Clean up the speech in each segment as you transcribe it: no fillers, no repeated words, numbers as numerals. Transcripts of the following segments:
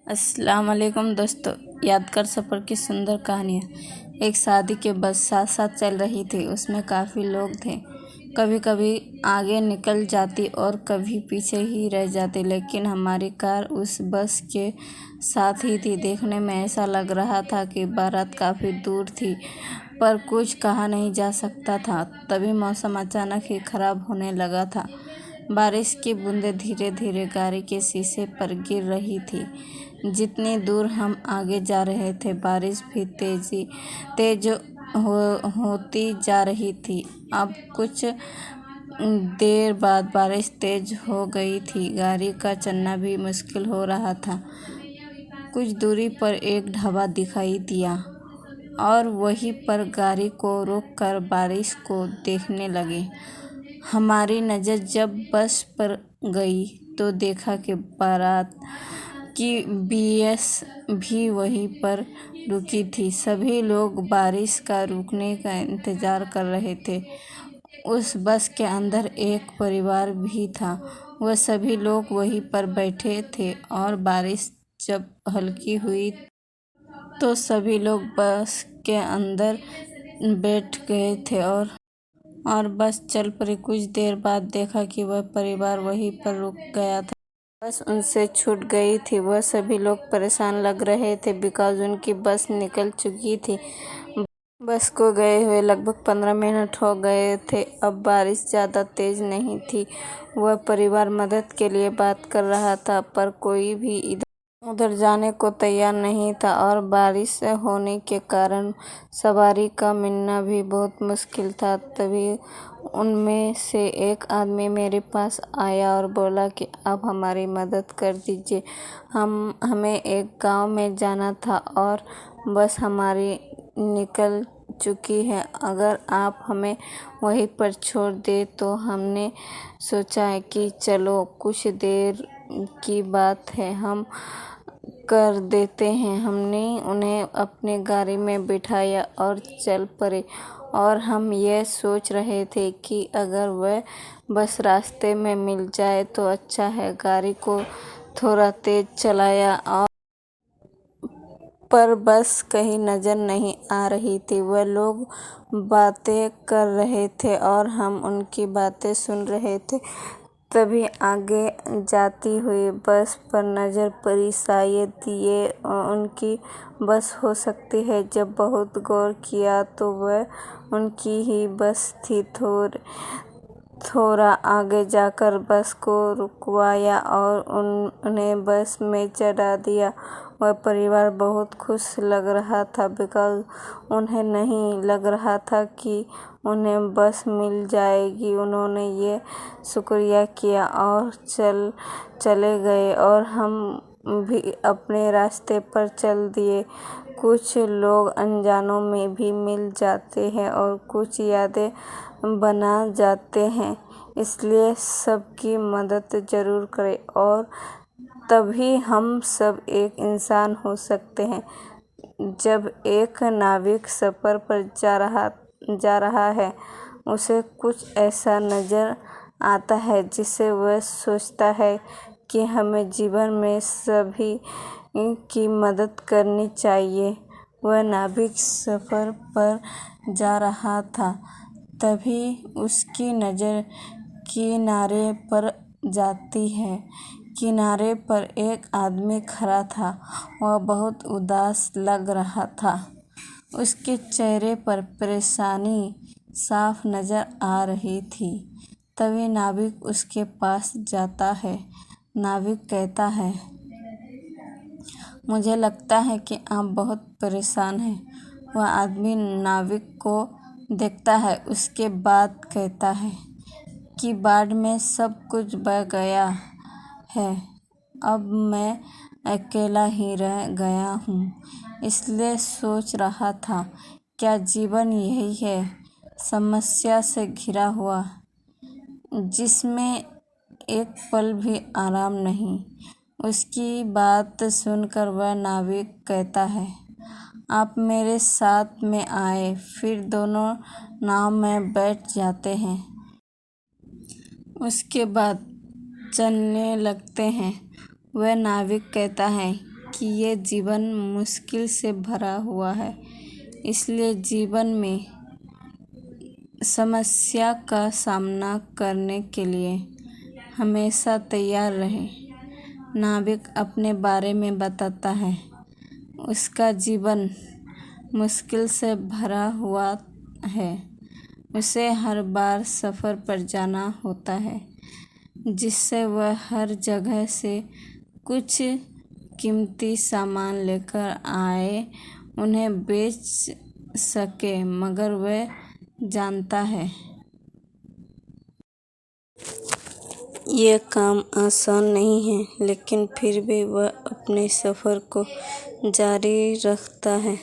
अस्सलाम वालेकुम दोस्तों। यादगार सफ़र की सुंदर कहानियाँ। एक शादी के बस साथ साथ चल रही थी। उसमें काफ़ी लोग थे। कभी कभी आगे निकल जाती और कभी पीछे ही रह जाती, लेकिन हमारी कार उस बस के साथ ही थी। देखने में ऐसा लग रहा था कि बारात काफ़ी दूर थी, पर कुछ कहा नहीं जा सकता था। तभी मौसम अचानक ही खराब होने लगा था। बारिश की बूंदें धीरे धीरे गाड़ी के शीशे पर गिर रही थी। जितनी दूर हम आगे जा रहे थे, बारिश भी तेज होती जा रही थी। अब कुछ देर बाद बारिश तेज हो गई थी। गाड़ी का चलना भी मुश्किल हो रहा था। कुछ दूरी पर एक ढाबा दिखाई दिया और वहीं पर गाड़ी को रोककर बारिश को देखने लगे। हमारी नज़र जब बस पर गई तो देखा कि बारात की बस भी वहीं पर रुकी थी। सभी लोग बारिश का रुकने का इंतज़ार कर रहे थे। उस बस के अंदर एक परिवार भी था। वह सभी लोग वहीं पर बैठे थे और बारिश जब हल्की हुई तो सभी लोग बस के अंदर बैठ गए थे और बस चल पड़ी। कुछ देर बाद देखा कि वह परिवार वहीं पर रुक गया था। बस उनसे छूट गई थी। वह सभी लोग परेशान लग रहे थे, बिकॉज उनकी बस निकल चुकी थी। बस को गए हुए लगभग 15 मिनट हो गए थे। अब बारिश ज़्यादा तेज नहीं थी। वह परिवार मदद के लिए बात कर रहा था, पर कोई भी इधर उधर जाने को तैयार नहीं था और बारिश होने के कारण सवारी का मिलना भी बहुत मुश्किल था। तभी उनमें से एक आदमी मेरे पास आया और बोला कि आप हमारी मदद कर दीजिए। हमें एक गांव में जाना था और बस हमारी निकल चुकी है। अगर आप हमें वहीं पर छोड़ दे तो हमने सोचा है कि चलो कुछ देर की बात है, हम कर देते हैं। हमने उन्हें अपनी गाड़ी में बिठाया और चल पड़े। और हम यह सोच रहे थे कि अगर वह बस रास्ते में मिल जाए तो अच्छा है। गाड़ी को थोड़ा तेज चलाया और पर बस कहीं नज़र नहीं आ रही थी। वह लोग बातें कर रहे थे और हम उनकी बातें सुन रहे थे। तभी आगे जाती हुई बस पर नज़र पड़ी। शायद ये उनकी बस हो सकती है। जब बहुत गौर किया तो वह उनकी ही बस थी। थोड़ा आगे जाकर बस को रुकवाया और उन्हें बस में चढ़ा दिया। वह परिवार बहुत खुश लग रहा था, बिकॉज उन्हें नहीं लग रहा था कि उन्हें बस मिल जाएगी। उन्होंने ये शुक्रिया किया और चले गए और हम भी अपने रास्ते पर चल दिए। कुछ लोग अनजानों में भी मिल जाते हैं और कुछ यादें बना जाते हैं, इसलिए सबकी मदद ज़रूर करें और तभी हम सब एक इंसान हो सकते हैं। जब एक नाविक सफ़र पर जा रहा है, उसे कुछ ऐसा नज़र आता है जिसे वह सोचता है कि हमें जीवन में सभी की मदद करनी चाहिए। वह नाविक सफ़र पर जा रहा था, तभी उसकी नज़र किनारे पर जाती है। किनारे पर एक आदमी खड़ा था। वह बहुत उदास लग रहा था। उसके चेहरे पर परेशानी साफ नज़र आ रही थी। तभी नाविक उसके पास जाता है। नाविक कहता है, मुझे लगता है कि आप बहुत परेशान हैं। वह आदमी नाविक को देखता है, उसके बाद कहता है कि बाढ़ में सब कुछ बह गया है। अब मैं अकेला ही रह गया हूँ, इसलिए सोच रहा था क्या जीवन यही है, समस्या से घिरा हुआ, जिसमें एक पल भी आराम नहीं। उसकी बात सुनकर वह नाविक कहता है, आप मेरे साथ में आए। फिर दोनों नाव में बैठ जाते हैं। उसके बाद चलने लगते हैं। वह नाविक कहता है कि ये जीवन मुश्किल से भरा हुआ है, इसलिए जीवन में समस्या का सामना करने के लिए हमेशा तैयार रहें। नाविक अपने बारे में बताता है, उसका जीवन मुश्किल से भरा हुआ है। उसे हर बार सफ़र पर जाना होता है, जिससे वह हर जगह से कुछ कीमती सामान लेकर आए, उन्हें बेच सके। मगर वह जानता है ये काम आसान नहीं है, लेकिन फिर भी वह अपने सफ़र को जारी रखता है।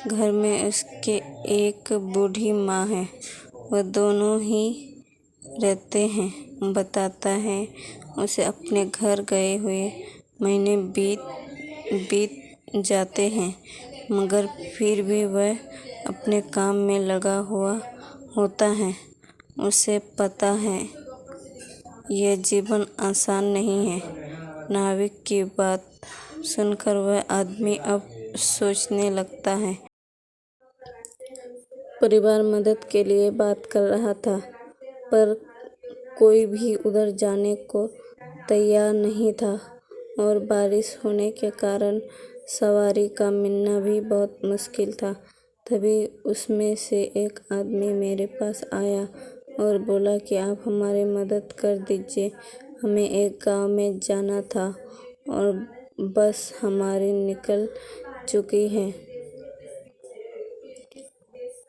घर में उसके एक बूढ़ी माँ है, वह दोनों ही रहते हैं। बताता है, उसे अपने घर गए हुए महीने बीत जाते हैं, मगर फिर भी वह अपने काम में लगा हुआ होता है। उसे पता है यह जीवन आसान नहीं है। नाविक की बात सुनकर वह आदमी अब सोचने लगता है। परिवार मदद के लिए बात कर रहा था, पर कोई भी उधर जाने को तैयार नहीं था, और बारिश होने के कारण सवारी का मिलना भी बहुत मुश्किल था। तभी उसमें से एक आदमी मेरे पास आया और बोला कि आप हमारी मदद कर दीजिए। हमें एक गांव में जाना था और बस हमारी निकल चुकी है।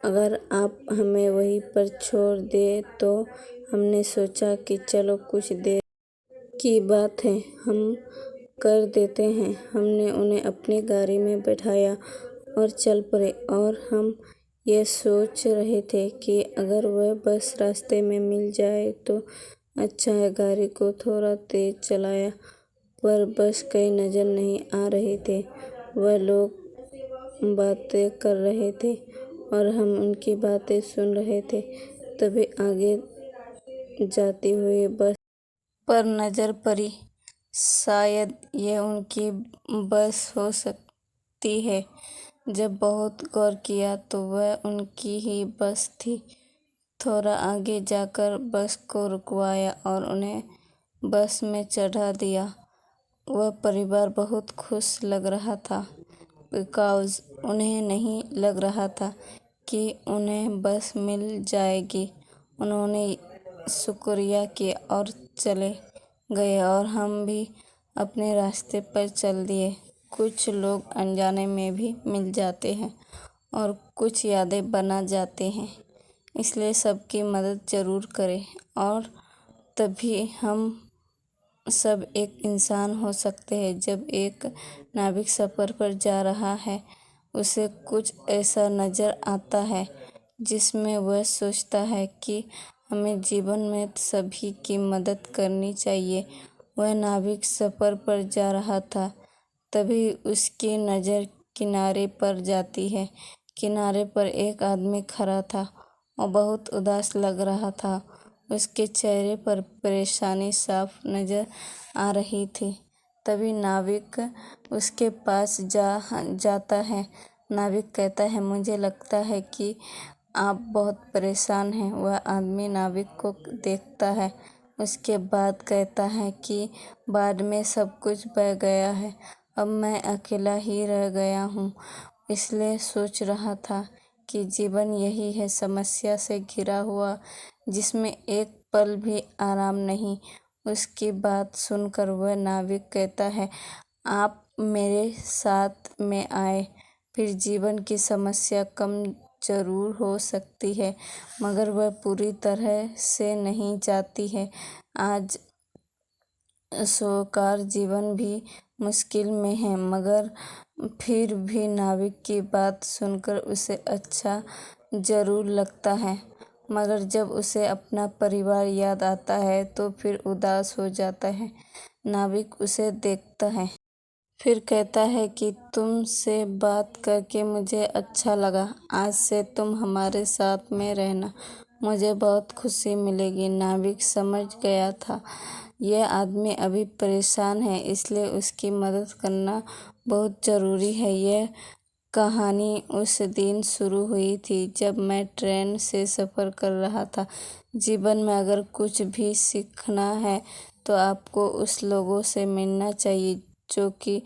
अगर आप हमें वहीं पर छोड़ दें तो। हमने सोचा कि चलो कुछ देर की बात है, हम कर देते हैं। हमने उन्हें अपनी गाड़ी में बैठाया और चल पड़े। और हम ये सोच रहे थे कि अगर वह बस रास्ते में मिल जाए तो अच्छा है। गाड़ी को थोड़ा तेज चलाया, पर बस कहीं नज़र नहीं आ रहे थे। वह लोग बातें कर रहे थे और हम उनकी बातें सुन रहे थे। तभी आगे जाती हुई बस पर नज़र पड़ी। शायद ये उनकी बस हो सकती है। जब बहुत गौर किया तो वह उनकी ही बस थी। थोड़ा आगे जाकर बस को रुकवाया और उन्हें बस में चढ़ा दिया। वह परिवार बहुत खुश लग रहा था, बिकॉज़ उन्हें नहीं लग रहा था कि उन्हें बस मिल जाएगी। उन्होंने शुक्रिया किया और चले गए, और हम भी अपने रास्ते पर चल दिए। कुछ लोग अनजाने में भी मिल जाते हैं और कुछ यादें बना जाते हैं, इसलिए सबकी मदद ज़रूर करें, और तभी हम सब एक इंसान हो सकते हैं। जब एक नाविक सफ़र पर जा रहा है, उसे कुछ ऐसा नज़र आता है जिसमें वह सोचता है कि हमें जीवन में सभी की मदद करनी चाहिए। वह नाविक सफ़र पर जा रहा था, तभी उसकी नज़र किनारे पर जाती है। किनारे पर एक आदमी खड़ा था और बहुत उदास लग रहा था। उसके चेहरे पर परेशानी साफ नज़र आ रही थी। तभी नाविक उसके पास जाता है। नाविक कहता है, मुझे लगता है कि आप बहुत परेशान हैं। वह आदमी नाविक को देखता है, उसके बाद कहता है कि बाढ़ में सब कुछ बह गया है, अब मैं अकेला ही रह गया हूँ। इसलिए सोच रहा था कि जीवन यही है, समस्या से घिरा हुआ, जिसमें एक पल भी आराम नहीं। उसकी बात सुनकर वह नाविक कहता है, आप मेरे साथ में आए, फिर जीवन की समस्या कम जरूर हो सकती है, मगर वह पूरी तरह से नहीं जाती है। आज सोकार जीवन भी मुश्किल में है, मगर फिर भी नाविक की बात सुनकर उसे अच्छा ज़रूर लगता है। मगर जब उसे अपना परिवार याद आता है तो फिर उदास हो जाता है। नाविक उसे देखता है, फिर कहता है कि तुमसे बात करके मुझे अच्छा लगा। आज से तुम हमारे साथ में रहना। मुझे बहुत खुशी मिलेगी। नाविक समझ गया था यह आदमी अभी परेशान है, इसलिए उसकी मदद करना बहुत ज़रूरी है। यह कहानी उस दिन शुरू हुई थी जब मैं ट्रेन से सफ़र कर रहा था। जीवन में अगर कुछ भी सीखना है तो आपको उस लोगों से मिलना चाहिए जो कि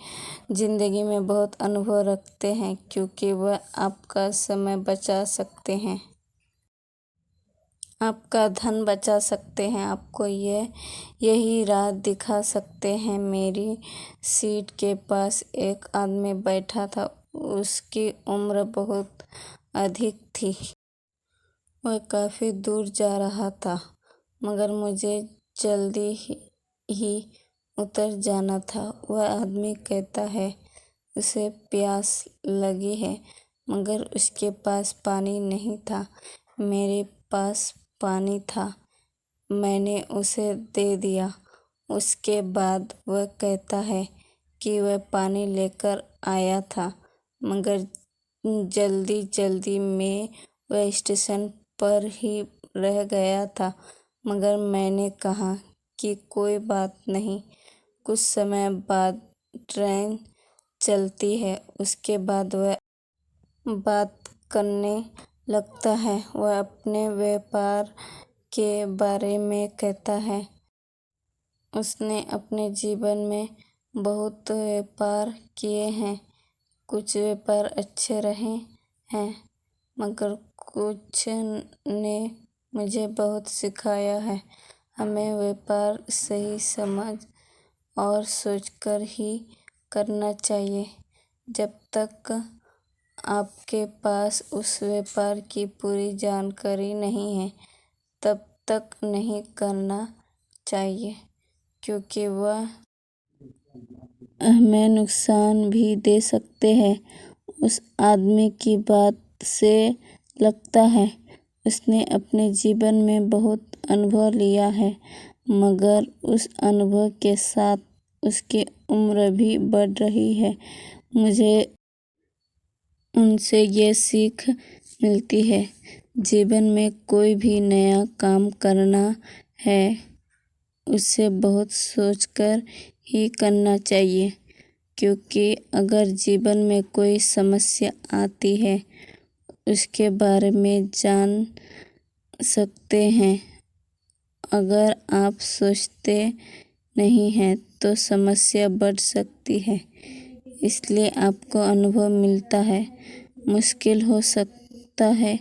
ज़िंदगी में बहुत अनुभव रखते हैं, क्योंकि वह आपका समय बचा सकते हैं, आपका धन बचा सकते हैं, आपको यही राह दिखा सकते हैं। मेरी सीट के पास एक आदमी बैठा था। उसकी उम्र बहुत अधिक थी। वह काफ़ी दूर जा रहा था, मगर मुझे जल्दी ही उतर जाना था। वह आदमी कहता है उसे प्यास लगी है, मगर उसके पास पानी नहीं था। मेरे पास पानी था, मैंने उसे दे दिया। उसके बाद वह कहता है कि वह पानी लेकर आया था, मगर जल्दी में वह स्टेशन पर ही रह गया था। मगर मैंने कहा कि कोई बात नहीं, कुछ समय बाद ट्रेन चलती है। उसके बाद वह बात करने लगता है। वह अपने व्यापार के बारे में कहता है। उसने अपने जीवन में बहुत व्यापार किए हैं। कुछ व्यापार अच्छे रहे हैं, मगर कुछ ने मुझे बहुत सिखाया है। हमें व्यापार सही समझ और सोचकर ही करना चाहिए। जब तक आपके पास उस व्यापार की पूरी जानकारी नहीं है, तब तक नहीं करना चाहिए, क्योंकि वह हमें नुकसान भी दे सकते हैं। उस आदमी की बात से लगता है उसने अपने जीवन में बहुत अनुभव लिया है, मगर उस अनुभव के साथ उसकी उम्र भी बढ़ रही है। मुझे उनसे ये सीख मिलती है, जीवन में कोई भी नया काम करना है, उसे बहुत सोचकर ही करना चाहिए, क्योंकि अगर जीवन में कोई समस्या आती है, उसके बारे में जान सकते हैं। अगर आप सोचते नहीं हैं तो समस्या बढ़ सकती है, इसलिए आपको अनुभव मिलता है। मुश्किल हो सकता है,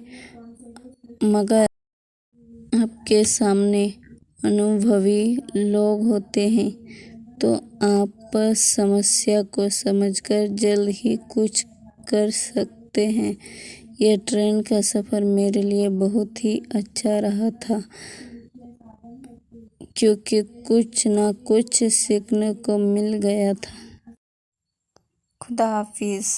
मगर आपके सामने अनुभवी लोग होते हैं, तो आप समस्या को समझकर जल्द ही कुछ कर सकते हैं। यह ट्रेन का सफ़र मेरे लिए बहुत ही अच्छा रहा था, क्योंकि कुछ ना कुछ सीखने को मिल गया था। खुदा हाफिज़।